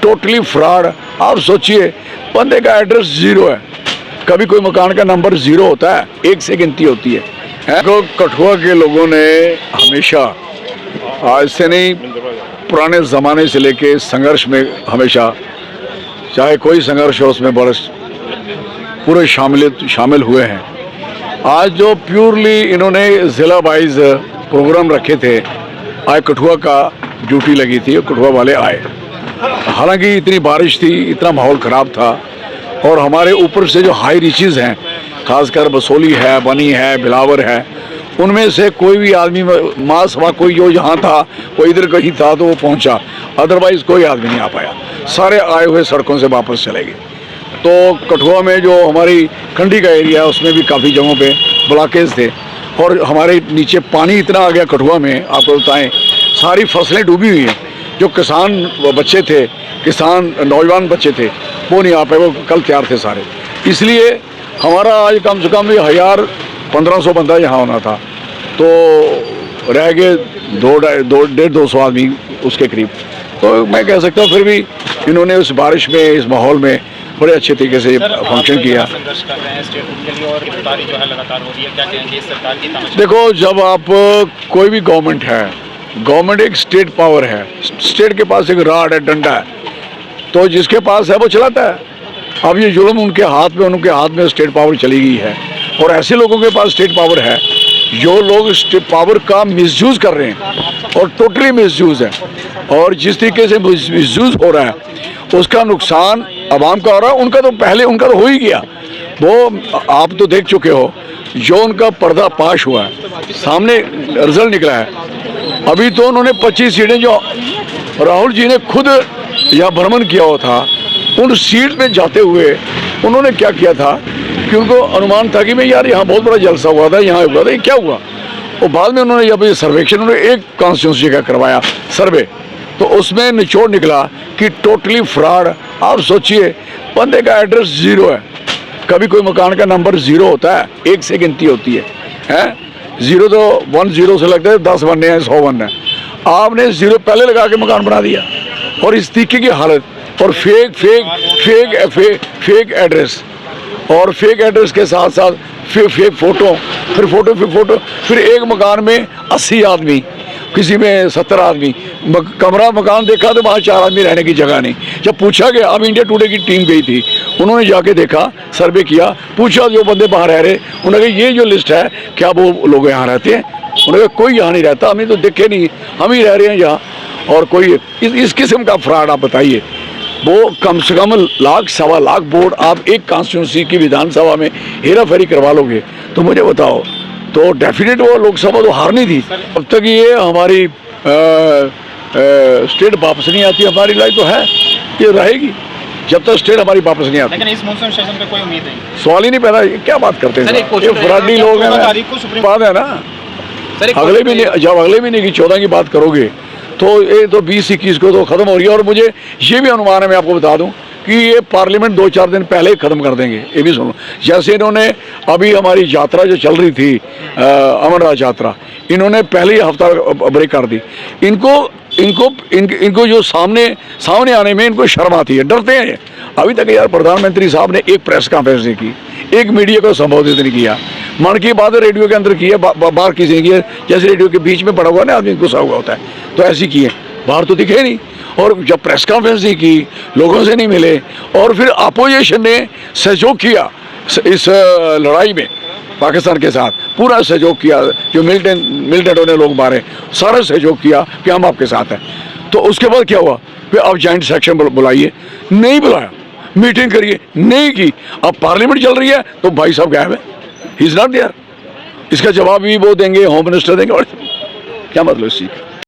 Totally fraud. आप सोचिए, बंदे का एड्रेस जीरो है, कभी कोई मकान का नंबर जीरो होता है, एक से गिनती होती है। तो कठुआ के लोगों ने हमेशा, आज से नहीं, पुराने ज़माने से लेके संघर्ष में हमेशा, चाहे कोई संघर्ष हो उसमें बड़े पूरे शामिल हुए हैं। आज जो प्योरली इन्होंने ज़िला वाइज प्रोग्राम रखे थे, आज कठुआ का ड्यूटी लगी थी, कठुआ वाले आए। हालांकि इतनी बारिश थी, इतना माहौल ख़राब था, और हमारे ऊपर से जो हाई रीचेज़ हैं, खासकर बसोली है, बनी है, बिलावर है, उनमें से कोई भी आदमी माँ सवा कोई जो यहाँ था, कोई इधर कहीं था तो वो पहुँचा, अदरवाइज़ कोई आदमी नहीं आ पाया। सारे आए हुए सड़कों से वापस चले गए। तो कठुआ में जो हमारी कंडी का एरिया है, उसमें भी काफ़ी जगहों पे ब्लॉकेज थे, और हमारे नीचे पानी इतना आ गया कठुआ में, आपको बताएं, सारी फसलें डूबी हुई हैं। जो किसान बच्चे थे, किसान नौजवान बच्चे थे, वो नहीं आ पाए, वो कल तैयार थे सारे। इसलिए हमारा आज कम से कम 1000-1500 बंदा यहाँ होना था, तो रह गए 200-250 आदमी उसके करीब। तो मैं कह सकता हूँ फिर भी इन्होंने उस बारिश में, इस माहौल में बड़े अच्छे तरीके से फंक्शन किया। देखो, जब आप कोई भी गवर्नमेंट है, गवर्नमेंट एक स्टेट पावर है, स्टेट के पास एक राड है, डंडा है, तो जिसके पास है वो चलाता है। अब ये जुल्म उनके हाथ में स्टेट पावर चली गई है, और ऐसे लोगों के पास स्टेट पावर है जो लोग स्टेट पावर का मिसयूज़ कर रहे हैं, और टोटली मिसयूज़ है। और जिस तरीके से मिसयूज़ हो रहा है, उसका नुकसान आवाम का हो रहा है। उनका तो हो ही गया, वो आप तो देख चुके हो, जो उनका पर्दाफाश हुआ है, सामने रिजल्ट निकला है। अभी तो उन्होंने 25 सीटें जो राहुल जी ने खुद यहाँ भ्रमण किया हुआ था, उन सीट में जाते हुए उन्होंने क्या किया था कि उनको अनुमान था कि मैं यार यहाँ बहुत बड़ा जलसा हुआ था, यहाँ हुआ था, ये क्या हुआ। और बाद में उन्होंने जब ये सर्वेक्षण उन्होंने एक कॉन्स्टिट्यूंसी का करवाया सर्वे, तो उसमें निचोड़ निकला कि टोटली फ्रॉड। आप सोचिए, बंदे का एड्रेस जीरो है, कभी कोई मकान का नंबर जीरो होता है, एक से गिनती होती है। जीरो तो 10 से लगता है, 10 बनने हैं, 100 बनने हैं। आपने जीरो पहले लगा के मकान बना दिया, और इस तरीके की हालत, और फेक एड्रेस, और फेक एड्रेस के साथ साथ फेक फ़ोटो, फिर एक मकान में 80 आदमी, किसी में 70 आदमी। कमरा मकान देखा तो वहाँ 4 आदमी रहने की जगह नहीं। जब पूछा गया, अब इंडिया टुडे की टीम गई थी, उन्होंने जाके देखा, सर्वे किया, पूछा जो बंदे बाहर रह रहे, उन्होंने कहा ये जो लिस्ट है, क्या वो लोग यहाँ रहते हैं? उन्होंने कहा कोई यहाँ नहीं रहता, हमें तो देखे नहीं, हम ही रह रहे हैं यहाँ। और कोई इस किस्म का फ्रॉड आप बताइए। वो कम से कम 1-1.25 लाख वोट आप एक कॉन्स्टिट्यूंसी की विधानसभा में हेरा फेरी करवा लोगे, तो मुझे बताओ, तो डेफिनेट वो लोकसभा तो हारनी थी। अब तक ये हमारी स्टेट वापस नहीं आती, हमारी लाइफ तो है, ये रहेगी जब तक स्टेट हमारी वापस नहीं आती। लेकिन इस मॉनसून सेशन पे कोई उम्मीद नहीं, सवाल ही नहीं पैदा। क्या बात करते हैं, ये फ्रॉडी लोग हैं, बात है ना। अगले महीने की 14 की बात करोगे तो ये तो 20-21 को तो ख़त्म हो रही है। और मुझे ये भी अनुमान है, मैं आपको बता दूं, कि ये पार्लियामेंट 2-4 दिन पहले ही ख़त्म कर देंगे। ये भी सुनो, जैसे इन्होंने अभी हमारी यात्रा जो चल रही थी, अमरनाथ यात्रा, इन्होंने पहले ही हफ्ता ब्रेक कर दी। इनको जो सामने आने में इनको शर्म आती है, डरते हैं। अभी तक यार प्रधानमंत्री साहब ने एक प्रेस कॉन्फ्रेंस नहीं की, एक मीडिया को संबोधित नहीं किया। मन की बात रेडियो के अंदर की है, बाहर किसी ने की है, जैसे रेडियो के बीच में पड़ा हुआ ना आदमी गुस्सा हुआ होता है, तो ऐसी की है, बाहर तो दिखे नहीं। और जब प्रेस कॉन्फ्रेंस नहीं की, लोगों से नहीं मिले, और फिर अपोजिशन ने सहयोग किया इस लड़ाई में पाकिस्तान के साथ, पूरा सहयोग किया। जो मिलिटेंटों ने लोग मारे, सारा सहयोग किया कि हम आपके साथ हैं। तो उसके बाद क्या हुआ, फिर अब जॉइंट सेक्शन बुलाइए, नहीं बुलाया। मीटिंग करिए, नहीं की। अब पार्लियामेंट चल रही है तो भाई साहब गायब है, ही इज नॉट देयर। इसका जवाब भी वो देंगे, होम मिनिस्टर देंगे, और क्या मतलब इस चीज़ का।